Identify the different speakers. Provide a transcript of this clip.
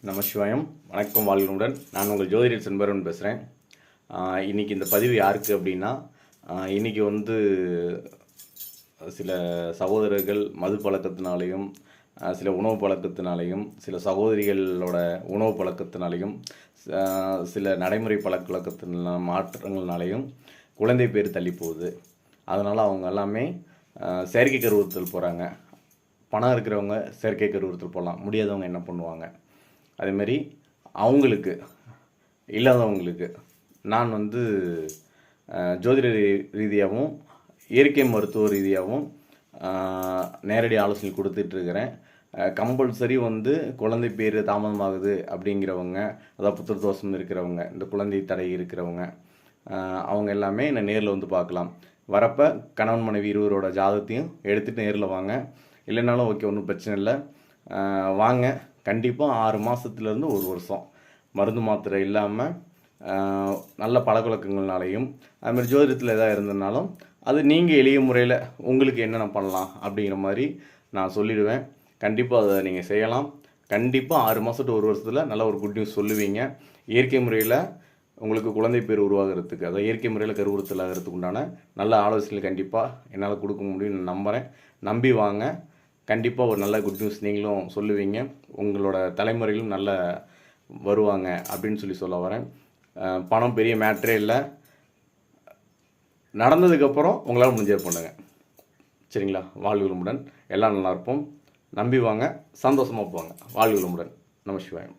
Speaker 1: நமசிவாயம். வணக்கம், வாழ்வுடன். நான் உங்கள் ஜோதிடர் செண்பரவன் பேசுகிறேன். இன்றைக்கி இந்த பதிவு யாருக்கு அப்படின்னா, இன்றைக்கி சில சகோதரர்கள் மது பழக்கத்தினாலையும் சில உணவு பழக்கத்தினாலையும் சில சகோதரிகளோட உணவு பழக்கத்தினாலையும் சில நடைமுறை பழக்க வழக்கத்தின மாற்றங்கள்னாலையும் குழந்தை பேர் தள்ளி போகுது. அதனால் அவங்க எல்லாமே செயற்கை கருவுறுத்தல் போகிறாங்க. பணம் இருக்கிறவங்க செயற்கை கருவுறுத்தல் போகலாம், முடியாதவங்க என்ன பண்ணுவாங்க? அதேமாரி அவங்களுக்கு இல்லாதவங்களுக்கு நான் ஜோதிட ரீதியாகவும் இயற்கை மருத்துவ ரீதியாகவும் நேரடி ஆலோசனை கொடுத்துட்ருக்கிறேன். கம்பல்சரி குழந்தை பேர் தாமதமாகுது அப்படிங்கிறவங்க, அதாவது புத்திர தோஷம் இருக்கிறவங்க, இந்த குழந்தை தடை இருக்கிறவங்க, அவங்க எல்லாமே என்னை நேரில் பார்க்கலாம். வரப்போ கணவன் மனைவி இருவரோட ஜாதகத்தையும் எடுத்துகிட்டு நேரில் வாங்க. இல்லைனாலும் ஓகே, ஒன்றும் பிரச்சனை இல்லை, வாங்க. கண்டிப்பாக 6 மாதத்துலேருந்து 1 வருஷம் மருந்து மாத்திரை இல்லாமல் நல்ல பழக்கவழக்கங்கள்னாலையும் அதுமாதிரி ஜோதிடத்தில் எதாவது இருந்ததுனாலும் அது நீங்கள் எளிய முறையில் உங்களுக்கு என்னென்ன பண்ணலாம் அப்படிங்கிற மாதிரி நான் சொல்லிடுவேன். கண்டிப்பாக அதை நீங்கள் செய்யலாம். கண்டிப்பாக 6 மாதம் to 1 வருஷத்தில் நல்ல ஒரு குட் நியூஸ் சொல்லுவீங்க. இயற்கை முறையில் உங்களுக்கு குழந்தை பேர் உருவாகிறதுக்கு, அதாவது இயற்கை முறையில் கருவுறுத்தல் ஆகிறதுக்கு உண்டான நல்ல ஆலோசனைகள் கண்டிப்பாக என்னால் கொடுக்க முடியும்னு நம்புகிறேன். நம்பி வாங்க. கண்டிப்பாக ஒரு நல்ல குட் நியூஸ் நீங்களும் சொல்லுவீங்க. உங்களோட தலைமுறையிலும் நல்ல வருவாங்க அப்படின்னு சொல்ல வரேன். பணம் பெரிய மேட்ரே இல்லை. நடந்ததுக்கப்புறம் உங்களால் முடிஞ்சது பண்ணுங்கள். சரிங்களா? வாழ்வு வளமுடன். எல்லாம் நல்லா இருப்போம். நம்பி வாங்க, சந்தோஷமாக போவாங்க. வாழ்வு வளமுடன். நமசிவாயம்.